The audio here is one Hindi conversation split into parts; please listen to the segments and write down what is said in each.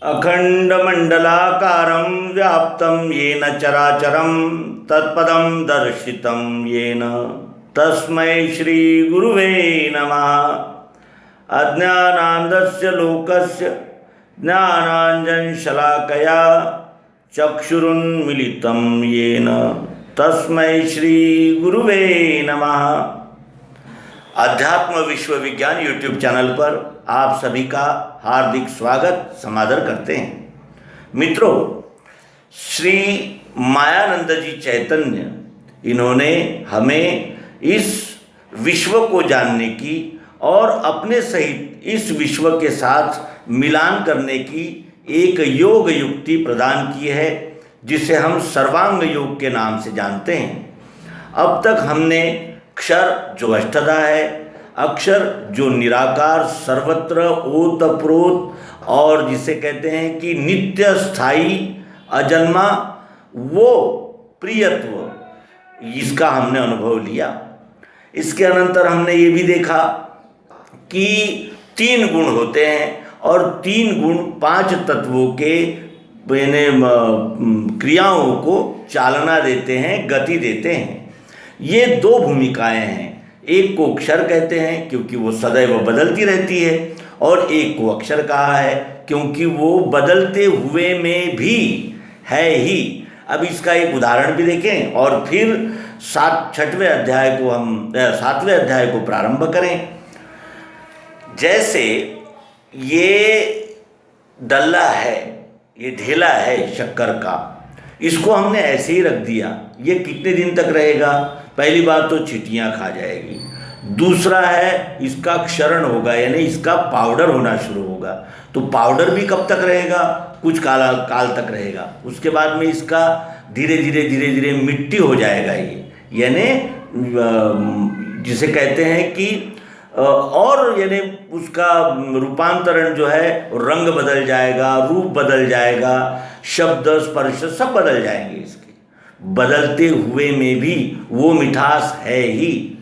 अखंडमंडलाकारं व्याप्तं येन चराचरं तत्पदं दर्शितं येन तस्मै श्री गुरुवे नमः। अज्ञानान्धस्य लोकस्य ज्ञानाञ्जनशलाकया चक्षुरुन्मीलितं येन तस्मै श्री गुरुवे नमः। अध्यात्म विश्व विज्ञान यूट्यूब चैनल पर आप सभी का हार्दिक स्वागत समादर करते हैं। मित्रों, श्री मायानंद जी चैतन्य इन्होंने हमें इस विश्व को जानने की और अपने सहित इस विश्व के साथ मिलान करने की एक योग युक्ति प्रदान की है, जिसे हम सर्वांग योग के नाम से जानते हैं। अब तक हमने क्षर जो अष्टधा है, अक्षर जो निराकार सर्वत्र ओतप्रोत और जिसे कहते हैं कि नित्य स्थायी अजन्मा, वो प्रियत्व, इसका हमने अनुभव लिया। इसके अनंतर हमने ये भी देखा कि 3 गुण होते हैं और 3 गुण 5 तत्वों के क्रियाओं को चालना देते हैं, गति देते हैं। ये 2 भूमिकाएं हैं। एक को क्षर कहते हैं क्योंकि वो सदैव बदलती रहती है, और एक को अक्षर कहा है क्योंकि वो बदलते हुए में भी है ही। अब इसका एक उदाहरण भी देखें और फिर 7वें अध्याय को प्रारंभ करें। जैसे ये डल्ला है, ये ढेला है शक्कर का, इसको हमने ऐसे ही रख दिया, ये कितने दिन तक रहेगा? पहली बात तो चींटियाँ खा जाएगी, दूसरा है इसका क्षरण होगा, यानी इसका पाउडर होना शुरू होगा। तो पाउडर भी कब तक रहेगा? कुछ काल तक रहेगा। उसके बाद में इसका धीरे धीरे मिट्टी हो जाएगा ये, यानी जिसे कहते हैं कि और यानी उसका रूपांतरण जो है, रंग बदल जाएगा, रूप बदल जाएगा, शब्द स्पर्श सब बदल जाएंगे। इसके बदलते हुए में भी वो मिठास है ही,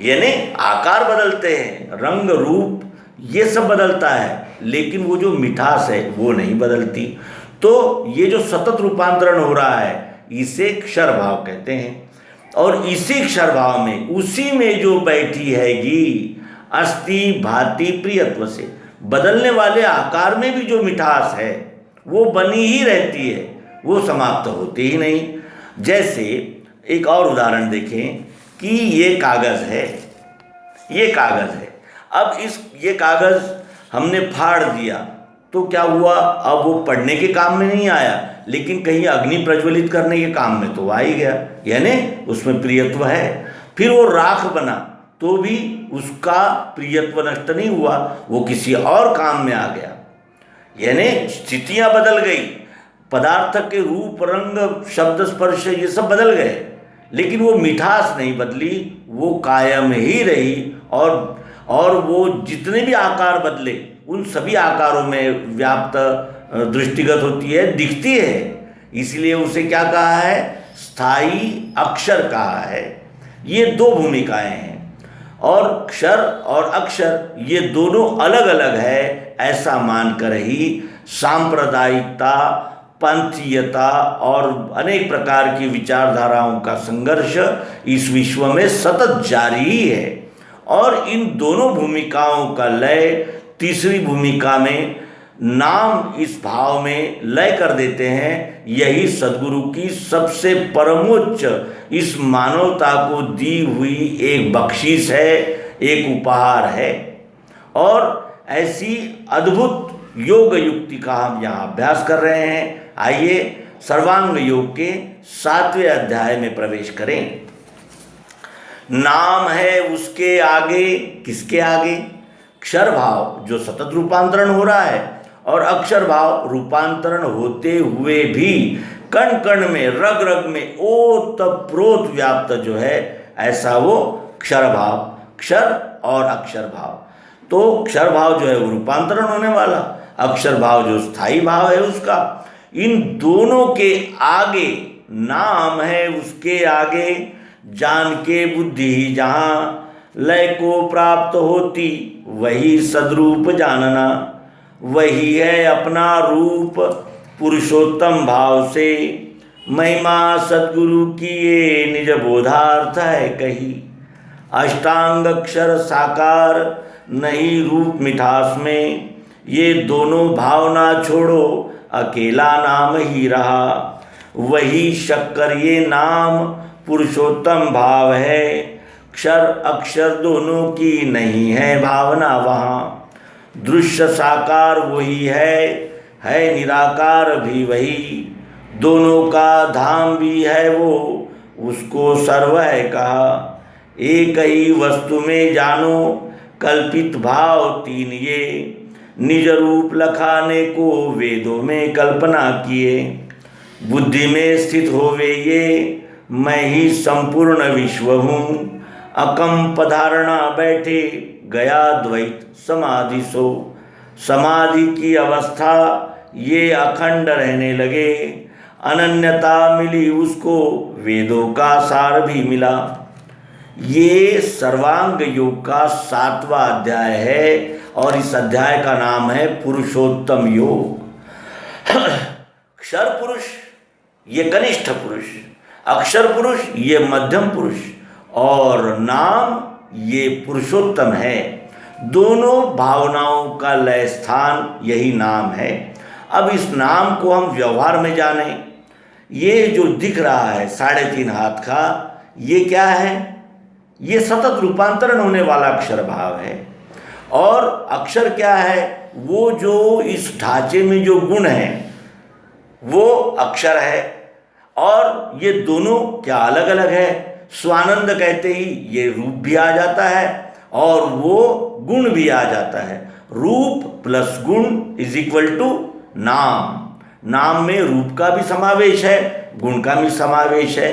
यानी आकार बदलते हैं, रंग रूप ये सब बदलता है, लेकिन वो जो मिठास है वो नहीं बदलती। तो ये जो सतत रूपांतरण हो रहा है, इसे क्षर भाव कहते हैं। और इसी क्षर भाव में, उसी में जो बैठी हैगी अस्थि भांति प्रियत्व से, बदलने वाले आकार में भी जो मिठास है वो बनी ही रहती है, वो समाप्त होती ही नहीं। जैसे एक और उदाहरण देखें कि ये कागज़ है, ये कागज़ है। अब ये कागज़ हमने फाड़ दिया तो क्या हुआ? अब वो पढ़ने के काम में नहीं आया, लेकिन कहीं अग्नि प्रज्वलित करने के काम में तो आ ही गया, यानी उसमें प्रियत्व है। फिर वो राख बना तो भी उसका प्रियत्व नष्ट नहीं हुआ, वो किसी और काम में आ गया, यानी स्थितियाँ बदल गई, पदार्थ के रूप रंग शब्द स्पर्श ये सब बदल गए, लेकिन वो मिठास नहीं बदली, वो कायम ही रही। और वो जितने भी आकार बदले, उन सभी आकारों में व्याप्त दृष्टिगत होती है, दिखती है। इसलिए उसे क्या कहा है? स्थायी अक्षर कहा है। ये 2 भूमिकाएं हैं, और क्षर और अक्षर ये दोनों अलग अलग है, ऐसा मानकर ही सांप्रदायिकता, पंथीयता और अनेक प्रकार की विचारधाराओं का संघर्ष इस विश्व में सतत जारी ही है। और इन दोनों भूमिकाओं का लय तीसरी भूमिका में नाम इस भाव में लय कर देते हैं। यही सद्गुरु की सबसे परमोच्च इस मानवता को दी हुई एक बख्शीश है, एक उपहार है। और ऐसी अद्भुत योग युक्ति का हम यहाँ अभ्यास कर रहे हैं। आइए सर्वांग योग के 7वें अध्याय में प्रवेश करें। नाम है उसके आगे, किसके आगे? क्षर भाव जो सतत रूपांतरण हो रहा है, और अक्षर भाव रूपांतरण होते हुए भी कण कण में, रग रग में ओतप्रोत व्याप्त जो है, ऐसा वो क्षर भाव, क्षर और अक्षर भाव। तो क्षर भाव जो है वो रूपांतरण होने वाला, अक्षर भाव जो स्थायी भाव है उसका। इन दोनों के आगे नाम है, उसके आगे जान के बुद्धि जहाँ लय को प्राप्त होती, वही सद्रूप जानना। वही है अपना रूप पुरुषोत्तम भाव से। महिमा सद्गुरु की ये निज बोधार्थ है कही। अष्टांग अक्षर साकार नहीं रूप मिठास में, ये दोनों भावना छोड़ो अकेला नाम ही रहा। वही शक्कर ये नाम पुरुषोत्तम भाव है, क्षर अक्षर दोनों की नहीं है भावना वहाँ। दृश्य साकार वही है निराकार भी वही। दोनों का धाम भी है वो, उसको सर्व है कहा। एक ही वस्तु में जानो कल्पित भाव तीन ये, निज रूप लखाने को वेदों में कल्पना किए। बुद्धि में स्थित होवे ये मैं ही संपूर्ण विश्व हूँ। अकंप धारणा बैठे गया द्वैत समाधि सो। समाधि की अवस्था ये अखंड रहने लगे। अनन्यता मिली उसको वेदों का सार भी मिला। ये सर्वांग योग का 7वां अध्याय है और इस अध्याय का नाम है पुरुषोत्तम योग। क्षर पुरुष ये कनिष्ठ पुरुष, अक्षर पुरुष ये मध्यम पुरुष और नाम ये पुरुषोत्तम है। दोनों भावनाओं का लय स्थान यही नाम है। अब इस नाम को हम व्यवहार में जाने। ये जो दिख रहा है 3.5 हाथ का, ये क्या है? ये सतत रूपांतरण होने वाला अक्षर भाव है। और अक्षर क्या है? वो जो इस ढांचे में जो गुण है वो अक्षर है। और ये दोनों क्या अलग अलग है? स्वानंद कहते ही ये रूप भी आ जाता है और वो गुण भी आ जाता है। रूप प्लस गुण इज इक्वल टू नाम। नाम में रूप का भी समावेश है, गुण का भी समावेश है।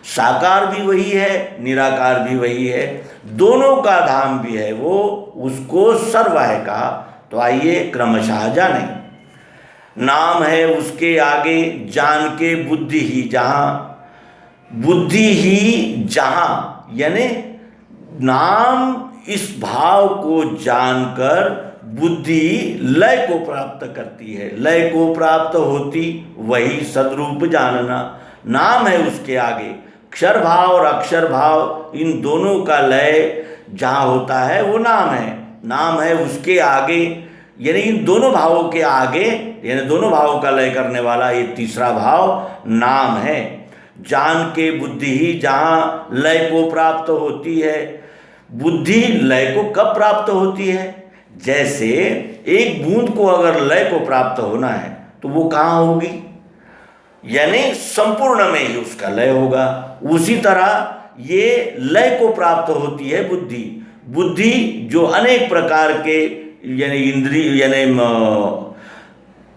साकार भी वही है, निराकार भी वही है, दोनों का धाम भी है वो, उसको सर्व है कहा। तो आइए क्रमशः जाने। नाम है उसके आगे जान के बुद्धि ही जहाँ। बुद्धि ही जहाँ यानी नाम इस भाव को जानकर बुद्धि लय को प्राप्त करती है। लय को प्राप्त होती वही सद्रूप जानना। नाम है उसके आगे, क्षर भाव और अक्षर भाव इन दोनों का लय जहाँ होता है वो नाम है। नाम है उसके आगे यानी इन दोनों भावों के आगे, यानी दोनों भावों का लय करने वाला ये तीसरा भाव नाम है। जान के बुद्धि ही जहाँ लय को प्राप्त होती है। बुद्धि लय को कब प्राप्त होती है? जैसे एक बूंद को अगर लय को प्राप्त होना है तो वो कहाँ होगी? यानी संपूर्ण में ही उसका लय होगा। उसी तरह ये लय को प्राप्त होती है बुद्धि। बुद्धि जो अनेक प्रकार के यानी इंद्रिय यानी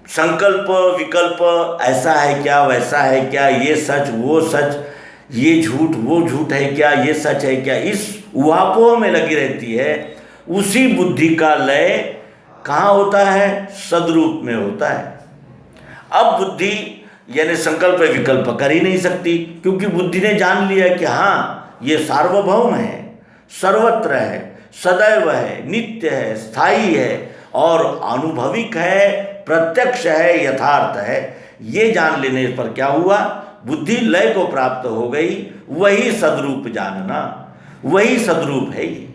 संकल्प विकल्प, ऐसा है क्या वैसा है क्या, ये सच वो सच, ये झूठ वो झूठ है क्या, ये सच है क्या, इस उहापोह में लगी रहती है। उसी बुद्धि का लय कहाँ होता है? सद्रूप में होता है। अब बुद्धि यानी संकल्प विकल्प कर ही नहीं सकती, क्योंकि बुद्धि ने जान लिया कि हाँ ये सार्वभौम है, सर्वत्र है, सदैव है, नित्य है, स्थायी है और अनुभविक है, प्रत्यक्ष है, यथार्थ है। ये जान लेने पर क्या हुआ? बुद्धि लय को प्राप्त हो गई। वही सद्रूप जानना, वही सद्रूप है। ये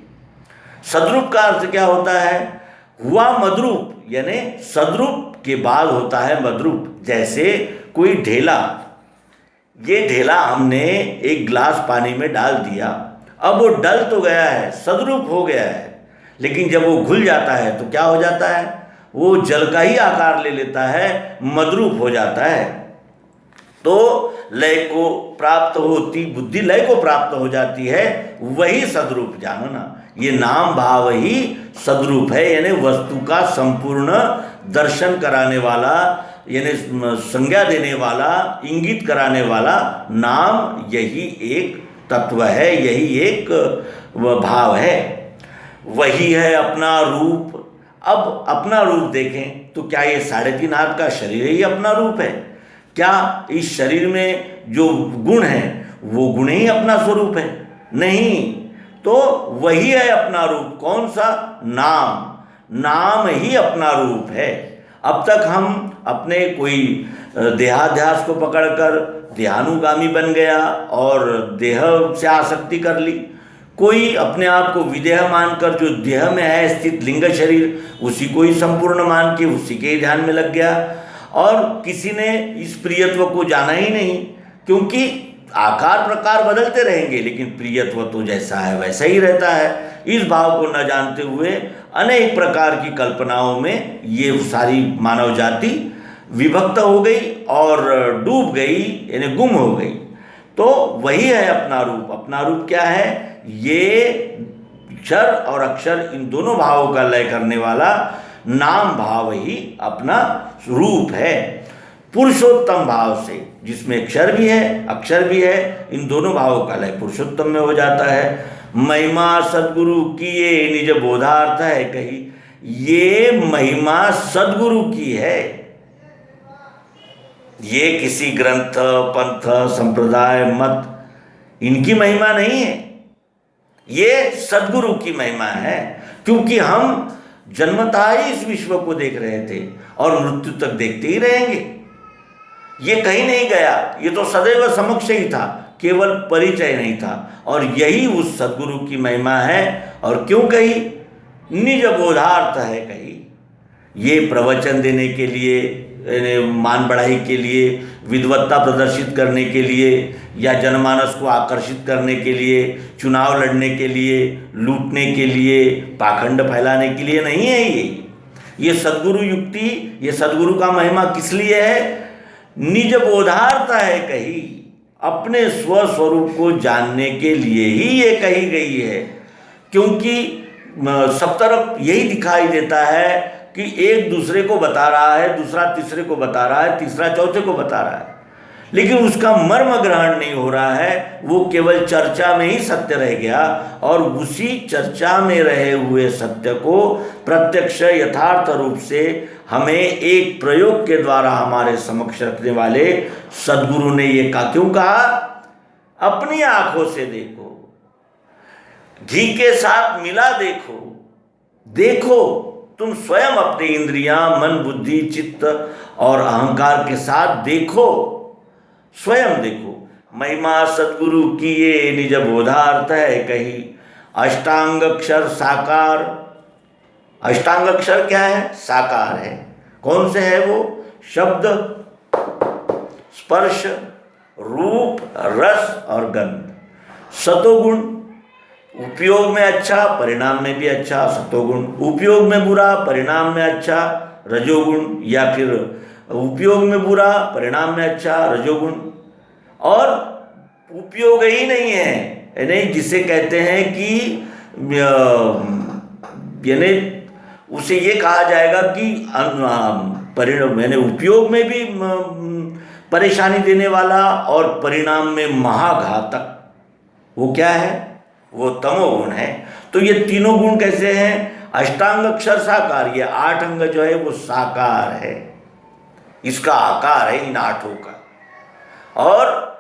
सद्रूप का अर्थ क्या होता है? हुआ मद्रूप, यानी सद्रूप के बाद होता है मद्रूप। जैसे कोई ढेला, ये ढेला हमने एक गिलास पानी में डाल दिया, अब वो डल तो गया है, सद्रूप हो गया है, लेकिन जब वो घुल जाता है तो क्या हो जाता है? वो जल का ही आकार ले लेता है, मद्रूप हो जाता है। तो लय को प्राप्त होती बुद्धि लय को प्राप्त हो जाती है, वही सद्रूप जानना। ये नाम भाव ही सद्रूप है, यानी वस्तु का संपूर्ण दर्शन कराने वाला, यानी संज्ञा देने वाला, इंगित कराने वाला नाम यही एक तत्व है, यही एक भाव है। वही है अपना रूप। अब अपना रूप देखें तो क्या ये 3.5 हाथ का शरीर ही अपना रूप है? क्या इस शरीर में जो गुण है वो गुण ही अपना स्वरूप है? नहीं। तो वही है अपना रूप। कौन सा? नाम। नाम ही अपना रूप है। अब तक हम अपने कोई देहाध्यास को पकड़कर देहानुगामी बन गया और देह से आसक्ति कर ली, कोई अपने आप को विदेह मानकर जो देह में है स्थित लिंग शरीर उसी को ही संपूर्ण मान के उसी के ध्यान में लग गया, और किसी ने इस प्रियत्व को जाना ही नहीं, क्योंकि आकार प्रकार बदलते रहेंगे लेकिन प्रियत्व तो जैसा है वैसा ही रहता है। इस भाव को न जानते हुए अनेक प्रकार की कल्पनाओं में ये सारी मानव जाति विभक्त हो गई और डूब गई, यानी गुम हो गई। तो वही है अपना रूप। अपना रूप क्या है? ये क्षर और अक्षर इन दोनों भावों का लय करने वाला नाम भाव ही अपना रूप है। पुरुषोत्तम भाव से, जिसमें अक्षर भी है अक्षर भी है, इन दोनों भावों का लय पुरुषोत्तम में हो जाता है। महिमा सद्गुरु की ये निज बोधार्थ है कही, ये महिमा सद्गुरु की है। ये किसी ग्रंथ पंथ संप्रदाय मत इनकी महिमा नहीं है, ये सद्गुरु की महिमा है। क्योंकि हम जन्मतः ही इस विश्व को देख रहे थे और मृत्यु तक देखते ही रहेंगे। ये कहीं नहीं गया, ये तो सदैव समक्ष ही था, केवल परिचय नहीं था। और यही उस सद्गुरु की महिमा है। और क्यों कही? निज बोधार्थ है कही। ये प्रवचन देने के लिए, मान बढ़ाई के लिए, विद्वत्ता प्रदर्शित करने के लिए, या जनमानस को आकर्षित करने के लिए, चुनाव लड़ने के लिए, लूटने के लिए, पाखंड फैलाने के लिए नहीं है। ये सद्गुरु युक्ति, ये सद्गुरु का महिमा किस लिए है? निज बोधार्थ है कही, अपने स्वस्वरूप को जानने के लिए ही ये कही गई है। क्योंकि सब तरफ यही दिखाई देता है कि एक दूसरे को बता रहा है, दूसरा तीसरे को बता रहा है, तीसरा चौथे को बता रहा है, लेकिन उसका मर्म ग्रहण नहीं हो रहा है। वो केवल चर्चा में ही सत्य रह गया और उसी चर्चा में रहे हुए सत्य को प्रत्यक्ष यथार्थ रूप से हमें एक प्रयोग के द्वारा हमारे समक्ष रखने वाले सद्गुरु ने ये क्यों कहा? अपनी आंखों से देखो, घी के साथ मिला देखो, देखो तुम स्वयं अपनी इंद्रियां, मन, बुद्धि, चित्त और अहंकार के साथ देखो, स्वयं देखो। महिमा सद्गुरु की ये निज बोधार्थ है कही, अष्टांग अक्षर साकार। अष्टांग अक्षर क्या है? साकार है। कौन से है वो? शब्द, स्पर्श, रूप, रस और गंध। सतोगुण, उपयोग में अच्छा परिणाम में भी अच्छा सतोगुण, उपयोग में बुरा परिणाम में अच्छा रजोगुण, या फिर उपयोग में बुरा परिणाम में अच्छा रजोगुण। और उपयोग ही नहीं है, यानी जिसे कहते हैं कि यानी उसे ये कहा जाएगा कि परिणाम यानी उपयोग में भी परेशानी देने वाला और परिणाम में महाघातक, वो क्या है? वो तमोगुण है। तो ये तीनों गुण कैसे हैं? अष्टांग अक्षर साकार, ये 8 अंग जो है वो साकार है, इसका आकार है इन 8 का। और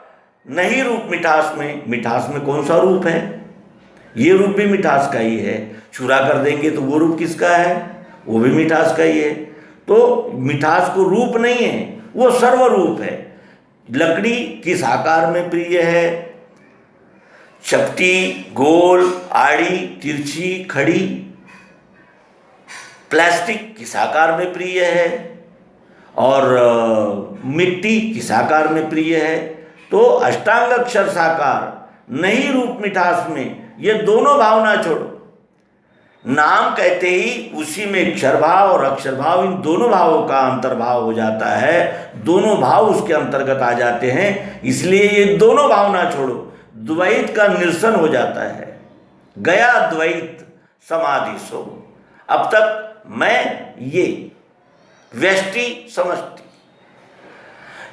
नहीं रूप मिठास में, मिठास में कौन सा रूप है? ये रूप भी मिठास का ही है। चूरा कर देंगे तो वो रूप किसका है? वो भी मिठास का ही है। तो मिठास को रूप नहीं है, वो सर्वरूप है। लकड़ी किस आकार में प्रिय है? चपटी, गोल, आड़ी, तिरछी, खड़ी। प्लास्टिक किस आकार में प्रिय है? और मिट्टी किस आकार में प्रिय है? तो अष्टांग अक्षर साकार, नहीं रूप मिठास में, ये दोनों भावना छोड़ो। नाम कहते ही उसी में अक्षर भाव और अक्षर भाव, इन दोनों भावों का अंतर्भाव हो जाता है, दोनों भाव उसके अंतर्गत आ जाते हैं। इसलिए ये दोनों भावना छोड़ो, द्वैत का निरसन हो जाता है। गया द्वैत समाधि सो। अब तक मैं ये व्यष्टि समष्टि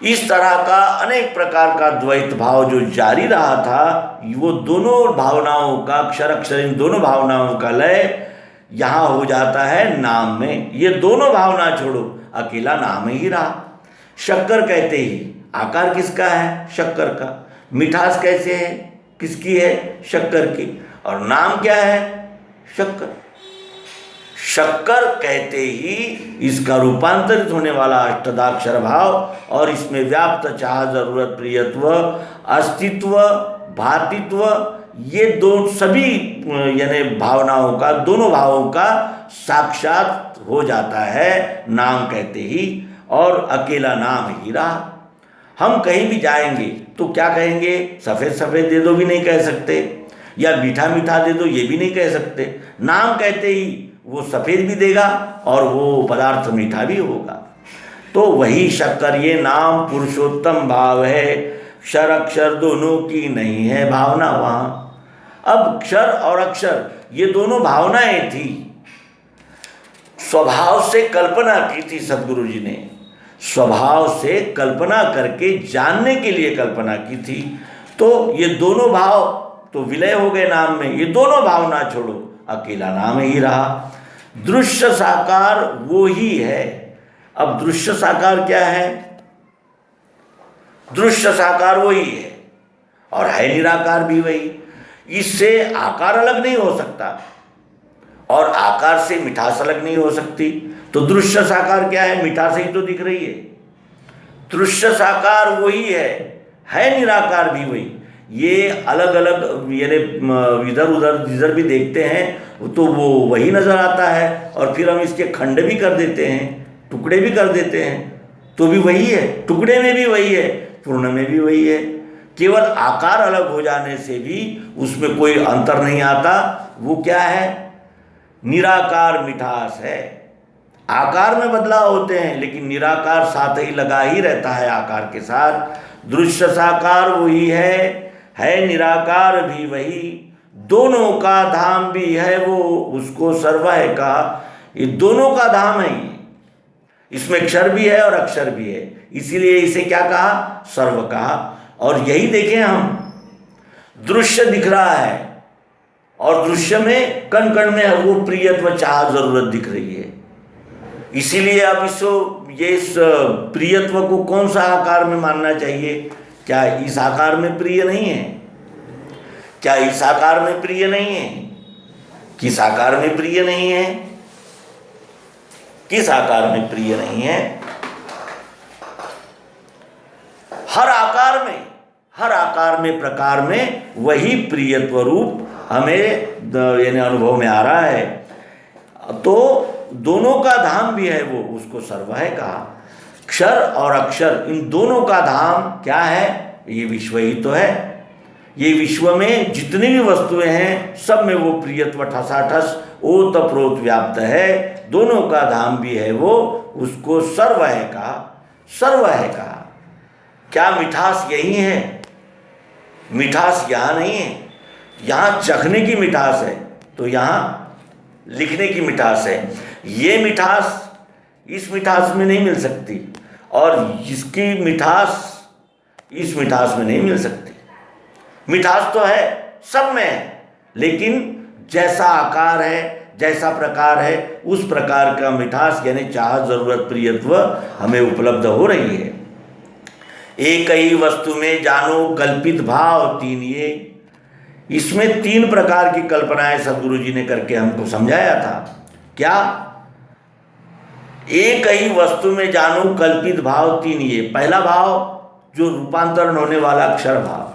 इस तरह का अनेक प्रकार का द्वैत भाव जो जारी रहा था, वो दोनों भावनाओं का, अक्षर अक्षर इन दोनों भावनाओं का लय यहाँ हो जाता है नाम में। ये दोनों भावना छोड़ो, अकेला नाम ही रहा। शक्कर कहते ही आकार किसका है? शक्कर का। मिठास कैसे है? किसकी है? शक्कर की। और नाम क्या है? शक्कर। शक्कर कहते ही इसका रूपांतरित होने वाला अष्टदाक्षर भाव और इसमें व्याप्त चाह, जरूरत, प्रियत्व, अस्तित्व, भातित्व, ये दो सभी यानी भावनाओं का, दोनों भावों का साक्षात हो जाता है नाम कहते ही। और अकेला नाम ही रहा। हम कहीं भी जाएंगे तो क्या कहेंगे? सफ़ेद सफ़ेद दे दो भी नहीं कह सकते, या मीठा मीठा दे दो ये भी नहीं कह सकते। नाम कहते ही वो सफ़ेद भी देगा और वो पदार्थ मीठा भी होगा। तो वही शक्कर, ये नाम पुरुषोत्तम भाव है। क्षर अक्षर दोनों की नहीं है भावना वहाँ। अब क्षर और अक्षर ये दोनों भावनाएं थी, स्वभाव से कल्पना की थी सद्गुरु जी ने, स्वभाव से कल्पना करके जानने के लिए कल्पना की थी। तो ये दोनों भाव तो विलय हो गए नाम में, ये दोनों भाव ना छोड़ो, अकेला नाम ही रहा। दृश्य साकार वो ही है। अब दृश्य साकार क्या है? दृश्य साकार वही है और है निराकार भी वही। इससे आकार अलग नहीं हो सकता और आकार से मिठास अलग नहीं हो सकती। तो दृश्य साकार क्या है? मिठास ही तो दिख रही है। दृश्य साकार वही है निराकार भी वही। ये अलग अलग यानी इधर उधर जिधर भी देखते हैं तो वो वही नज़र आता है, और फिर हम इसके खंड भी कर देते हैं, टुकड़े भी कर देते हैं, तो भी वही है। टुकड़े में भी वही है, पूर्ण में भी वही है। केवल आकार अलग हो जाने से भी उसमें कोई अंतर नहीं आता। वो क्या है? निराकार मिठास है। आकार में बदलाव होते हैं लेकिन निराकार साथ ही लगा ही रहता है आकार के साथ। दृश्य साकार वही है निराकार भी वही। दोनों का धाम भी है वो, उसको सर्व है कहा। ये दोनों का धाम है ये। इसमें क्षर भी है और अक्षर भी है, इसीलिए इसे क्या कहा? सर्व कहा। और यही देखें हम, दृश्य दिख रहा है और दृश्य में कण कण में वो प्रियत्व, चाह, जरूरत दिख रही है। इसीलिए अब इस प्रियत्व को कौन सा आकार में मानना चाहिए? क्या इस आकार में प्रिय नहीं है? क्या इस आकार में प्रिय नहीं है? किस आकार में प्रिय नहीं है? किस आकार में प्रिय नहीं है? हर आकार में प्रकार में वही प्रियत्व रूप हमें यानी अनुभव में आ रहा है। तो दोनों का धाम भी है वो, उसको सर्व है कहा। क्षर और अक्षर इन दोनों का धाम क्या है? ये विश्व ही तो है। ये विश्व में जितनी भी वस्तुएं हैं सब में वो प्रियत्व ठसाठस ओतप्रोत व्याप्त है। दोनों का धाम भी है वो, उसको सर्व है कहा। सर्व है कहा। क्या मिठास यही है? मिठास यहाँ नहीं है। यहाँ चखने की मिठास है तो यहाँ लिखने की मिठास है। ये मिठास इस मिठास में नहीं मिल सकती और इसकी मिठास इस मिठास में नहीं मिल सकती। मिठास तो है, सब में है, लेकिन जैसा आकार है, जैसा प्रकार है, उस प्रकार का मिठास यानी चाह, जरूरत, प्रियत्व हमें उपलब्ध हो रही है। एक ही वस्तु में जानो कल्पित भाव तीन। ये इसमें तीन प्रकार की कल्पनाएं सद्गुरु जी ने करके हमको समझाया था। क्या? एक ही वस्तु में जानो कल्पित भाव तीन। ये पहला भाव जो रूपांतरण होने वाला अक्षर भाव,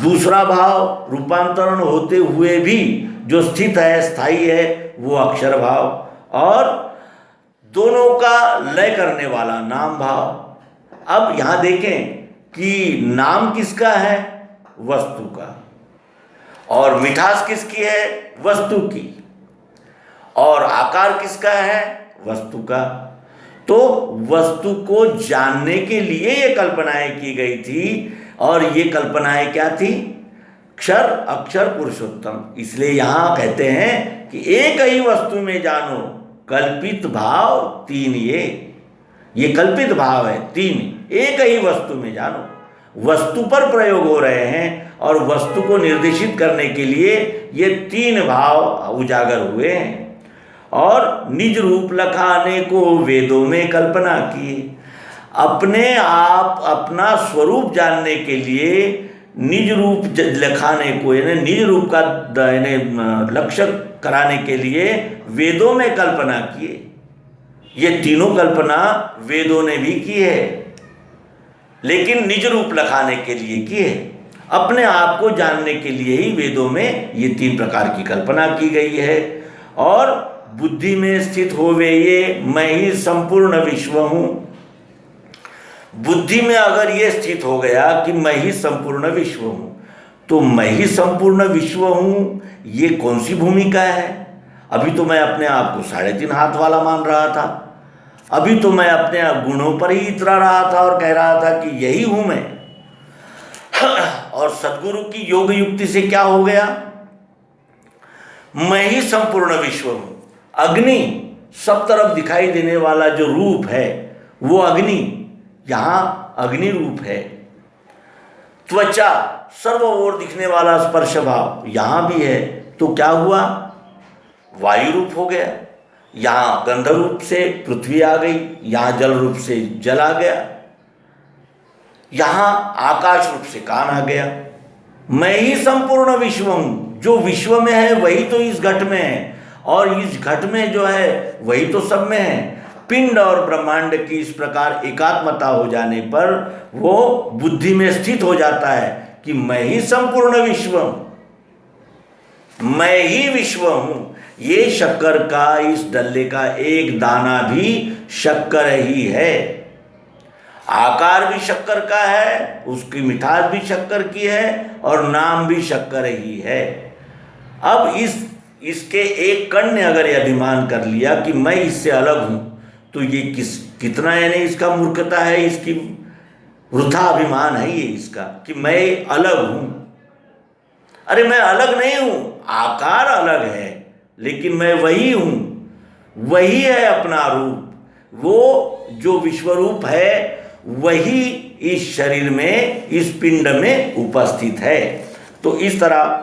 दूसरा भाव रूपांतरण होते हुए भी जो स्थित है, स्थायी है, वो अक्षर भाव, और दोनों का लय करने वाला नाम भाव। अब यहाँ देखें कि नाम किसका है? वस्तु का। और मिठास किसकी है? वस्तु की। और आकार किसका है? वस्तु का। तो वस्तु को जानने के लिए ये कल्पनाएं की गई थी, और ये कल्पनाएं क्या थी? क्षर अक्षर पुरुषोत्तम। इसलिए यहाँ कहते हैं कि एक ही वस्तु में जानो कल्पित भाव तीन। ये कल्पित भाव है तीन। एक ही वस्तु में जानो, वस्तु पर प्रयोग हो रहे हैं और वस्तु को निर्देशित करने के लिए ये तीन भाव उजागर हुए हैं। और निज रूप लखाने को वेदों में कल्पना की। अपने आप अपना स्वरूप जानने के लिए निज रूप लिखाने को, यानी निज रूप का यानी लक्ष्य कराने के लिए वेदों में कल्पना किए। ये तीनों कल्पना वेदों ने भी की है, लेकिन निज रूप लखाने के लिए की है। अपने आप को जानने के लिए ही वेदों में ये 3 प्रकार की कल्पना की गई है। और बुद्धि में स्थित होवे ये मैं ही संपूर्ण विश्व हूँ। बुद्धि में अगर ये स्थित हो गया कि मैं ही संपूर्ण विश्व हूँ, तो मैं ही संपूर्ण विश्व हूँ, ये कौन सी भूमिका है? अभी तो मैं अपने आप को 3.5 हाथ वाला मान रहा था, अभी तो मैं अपने गुणों पर ही इतरा रहा था और कह रहा था कि यही हूं मैं। और सद्गुरु की योग युक्ति से क्या हो गया? मैं ही संपूर्ण विश्व हूं। अग्नि, सब तरफ दिखाई देने वाला जो रूप है वो अग्नि, यहां अग्नि रूप है। त्वचा, सर्व ओर दिखने वाला स्पर्श भाव यहां भी है, तो क्या हुआ? वायु रूप हो गया। यहाँ गंध रूप से पृथ्वी आ गई, यहाँ जल रूप से जल आ गया, यहाँ आकाश रूप से कान आ गया। मैं ही संपूर्ण विश्व हूँ। जो विश्व में है वही तो इस घट में है, और इस घट में जो है वही तो सब में है। पिंड और ब्रह्मांड की इस प्रकार एकात्मता हो जाने पर वो बुद्धि में स्थित हो जाता है कि मैं ही संपूर्ण विश्व हूँ, मैं ही विश्व हूँ। ये शक्कर का, इस डल्ले का एक दाना भी शक्कर ही है। आकार भी शक्कर का है, उसकी मिठास भी शक्कर की है, और नाम भी शक्कर ही है। अब इसके एक कण ने अगर यह अभिमान कर लिया कि मैं इससे अलग हूं, तो ये कितना यानी इसका मूर्खता है, इसकी वृथा अभिमान है ये इसका कि मैं अलग हूं। अरे मैं अलग नहीं हूं, आकार अलग है, लेकिन मैं वही हूं, वही है अपना रूप। वो जो विश्वरूप है वही इस शरीर में, इस पिंड में उपस्थित है। तो इस तरह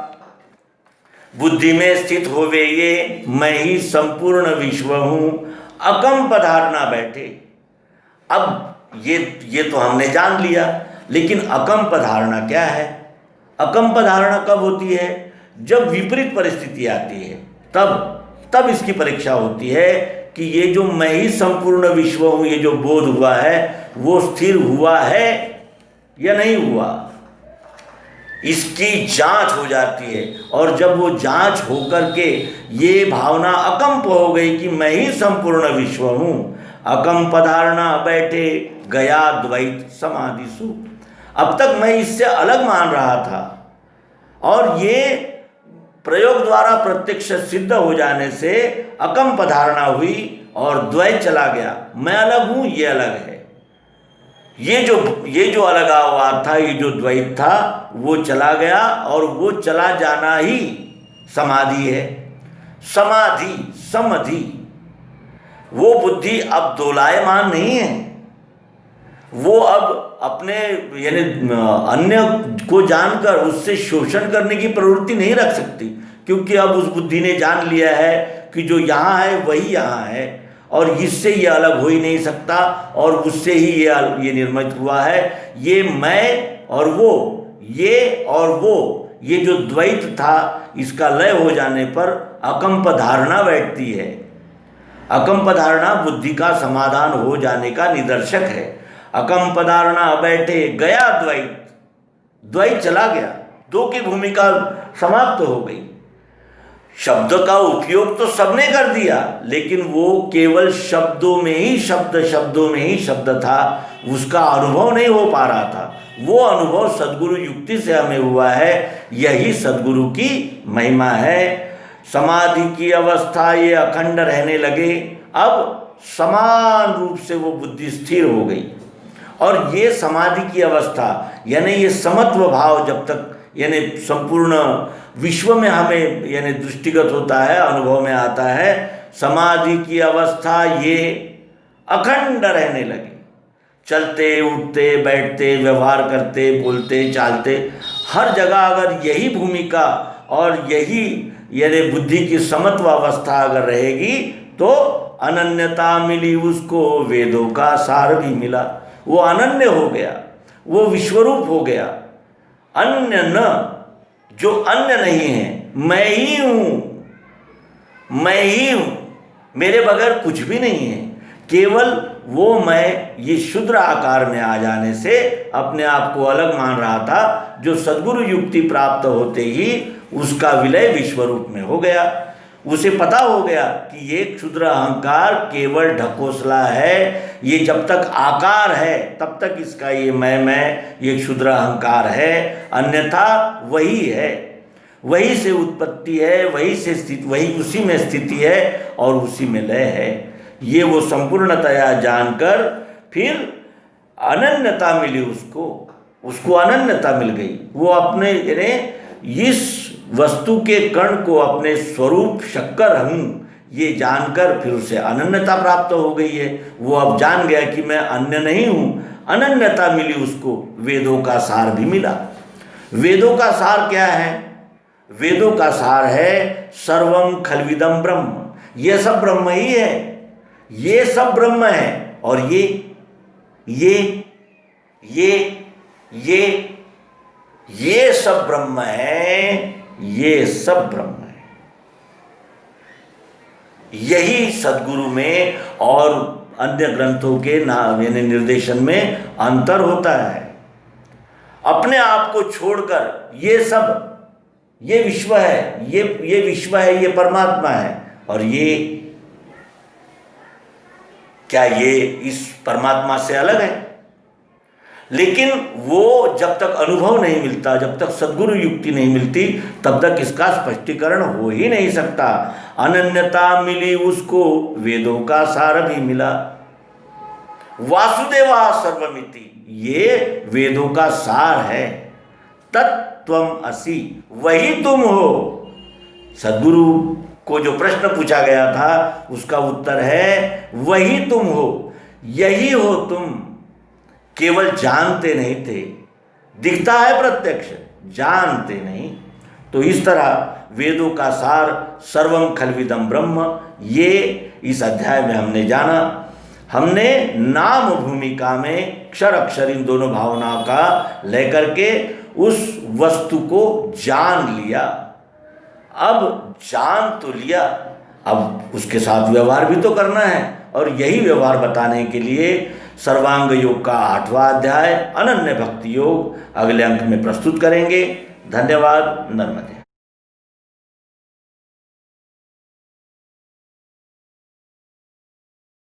बुद्धि में स्थित होवे ये मैं ही संपूर्ण विश्व हूं, अकंप धारणा बैठे। अब ये तो हमने जान लिया, लेकिन अकंप धारणा क्या है? अकंप धारणा कब होती है? जब विपरीत परिस्थिति आती है, तब इसकी परीक्षा होती है कि ये जो मैं ही संपूर्ण विश्व हूँ, ये जो बोध हुआ है वो स्थिर हुआ है या नहीं हुआ, इसकी जांच हो जाती है। और जब वो जांच होकर के ये भावना अकंप हो गई कि मैं ही संपूर्ण विश्व हूँ, अकंप धारणा बैठे गया द्वैत समाधि सु। अब तक मैं इससे अलग मान रहा था, और ये प्रयोग द्वारा प्रत्यक्ष सिद्ध हो जाने से अकंप धारणा हुई और द्वैत चला गया। मैं अलग हूँ, ये अलग है। ये जो अलगाव था, ये जो द्वैत था, वो चला गया, और वो चला जाना ही समाधि है। समाधि वो बुद्धि अब दोलायमान नहीं है। वो अब अपने यानी अन्य को जानकर उससे शोषण करने की प्रवृत्ति नहीं रख सकती, क्योंकि अब उस बुद्धि ने जान लिया है कि जो यहाँ है वही यहाँ है, और इससे ये अलग हो ही नहीं सकता, और उससे ही ये निर्मित हुआ है। ये मैं और वो, ये जो द्वैत था, इसका लय हो जाने पर अकंप धारणा बैठती है। अकंप धारणा बुद्धि का समाधान हो जाने का निदर्शक है। अकंप धारणा बैठे गया द्वैत चला गया, दो की भूमिका समाप्त हो गई। शब्द का उपयोग तो सबने कर दिया, लेकिन वो केवल शब्दों में ही शब्द था, उसका अनुभव नहीं हो पा रहा था। वो अनुभव सद्गुरु युक्ति से हमें हुआ है, यही सद्गुरु की महिमा है। समाधि की अवस्था ये अखंड रहने लगे, अब समान रूप से वो बुद्धि स्थिर हो गई। और ये समाधि की अवस्था यानी ये समत्व भाव जब तक यानी संपूर्ण विश्व में हमें यानी दृष्टिगत होता है, अनुभव में आता है, समाधि की अवस्था ये अखंड रहने लगी। चलते उठते बैठते व्यवहार करते बोलते चालते हर जगह अगर यही भूमिका और यही यानी बुद्धि की समत्व अवस्था अगर रहेगी तो अनन्यता मिली उसको, वेदों का सार भी मिला। वो अनन्य हो गया, वो विश्वरूप हो गया। अन्य न, जो अन्य नहीं है, मैं ही हूँ, मैं ही हूँ, मेरे बगैर कुछ भी नहीं है। केवल वो मैं ये शुद्र आकार में आ जाने से अपने आप को अलग मान रहा था, जो सद्गुरु युक्ति प्राप्त होते ही उसका विलय विश्व रूप में हो गया। उसे पता हो गया कि ये क्षुद्र अहंकार केवल ढकोसला है, ये जब तक आकार है तब तक इसका ये मैं ये क्षुद्र अहंकार है, अन्यथा वही है, वही से उत्पत्ति है, वही से स्थिति, वही उसी में स्थिति है और उसी में लय है। ये वो संपूर्णतया जानकर फिर अनन्यता मिली उसको अनन्यता मिल गई। वो अपने इस वस्तु के कण को अपने स्वरूप शक्कर हूँ ये जानकर फिर उसे अनन्यता प्राप्त हो गई है। वो अब जान गया कि मैं अन्य नहीं हूँ, अनन्यता मिली उसको। वेदों का सार भी मिला। वेदों का सार क्या है? वेदों का सार है सर्वम खल्विदम ब्रह्म, ये सब ब्रह्म ही है, ये सब ब्रह्म है। और ये सब ब्रह्म है, ये सब ब्रह्म है। यही सद्गुरु में और अन्य ग्रंथों के निर्देशन में अंतर होता है। अपने आप को छोड़कर ये सब, ये विश्व है, ये विश्व है, ये परमात्मा है। और ये क्या ये इस परमात्मा से अलग है? लेकिन वो जब तक अनुभव नहीं मिलता, जब तक सद्गुरु युक्ति नहीं मिलती, तब तक इसका स्पष्टीकरण हो ही नहीं सकता। अनन्यता मिली उसको, वेदों का सार भी मिला। वासुदेवा सर्वमिति, ये वेदों का सार है। तत्त्वम असि, वही तुम हो। सद्गुरु को जो प्रश्न पूछा गया था उसका उत्तर है वही तुम हो, यही हो तुम। केवल जानते नहीं थे, दिखता है प्रत्यक्ष, जानते नहीं। तो इस तरह वेदों का सार सर्वम खल्विदम ब्रह्म, ये इस अध्याय में हमने जाना। हमने नाम भूमिका में क्षर अक्षर इन दोनों भावनाओं का लेकर के उस वस्तु को जान लिया। अब जान तो लिया, अब उसके साथ व्यवहार भी तो करना है। और यही व्यवहार बताने के लिए सर्वांग योग का 8वां अध्याय अनन्य भक्ति योग अगले अंक में प्रस्तुत करेंगे। धन्यवाद। नर्मदे।